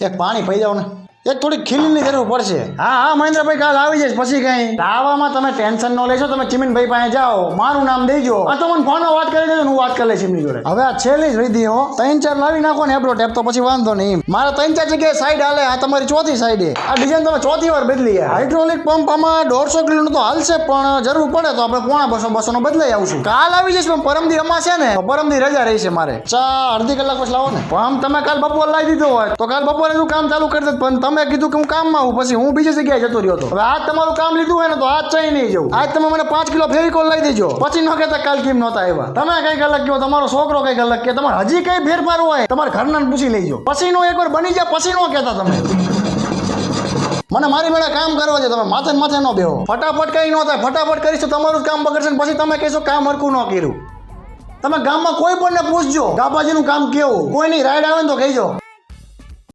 એક પાણી પી જાવ ને એક થોડી ખીલની જરૂર પડશે હા મહેન્દ્રભાઈ કાલ આવી જઈશ પછી કઈ આવામાં તમે ટેન્શન ન લેશો તમે ચિમનભાઈ પાસે જાઓ મારું નામ દેજો તમને ફોનમાં વાત કરી દેજો હું વાત કરી લઈશ એમની જોડે હવે આ છેલ્લી જ રીધી હો 3-4 લાવી નાખો ને એબરો ટેપ તો પછી વાંધો નહીં મારે 3-4 જગ્યાએ સાઈડ હાલે આ તમારી ચોથી સાઈડે આ ડિઝાઇન તમે ચોથી વાર બદલી હાઇડ્રોલિક પંપ આમાં 150 કિલોનું તો હાલશે પણ જરૂર પડે તો આપણે પોણા 200 નો બદલાઈ આવશું કાલ આવી જઈશ પણ પરમદી અમાશે ને તો પરમદી રજા રહેશે મારે અડધી કલાક પછી લાવો ને પંપ તમે કાલ બપોર લાવી દીધો હોય તો કાલ બપોરે તું કામ ચાલુ કરી દે પણ તમે કીધું કે હું કામમાં આવું પછી હું બીજી જગ્યાએ જતો રહ્યો હતો હવે આજ તમારું કામ લીધું હોય ને તો આજ ચાઈ નહીં જવું આજ તમે મને 5 કિલો ફેવિકોલ લઈ દેજો પછી ન કહેતા કાલ કેમ નહોતા આવ્યા તમે કઈક અલગ કહો તમારો છોકરો કઈક અલગ કે તમારે હજી કઈ ફેરફાર હોય તમારા ઘરના પૂછી લેજો પછી નો એકવાર બની જાય પછી નો કહેતા તમે મને મારી બેડા કામ કરવા છે તમે માથે માથે ન બેહો ફટાફટ કઈ ન થાય ફટાફટ કરીશ તો તમારું જ કામ બગડશે પછી તમે કહેશો કામ હરકું ન કર્યું તમે ગામમાં કોઈ પણ ને પૂછજો ગાબાજીનું કામ કેવું કોઈ નહીં રાઈડ આવે ને તો કહીજો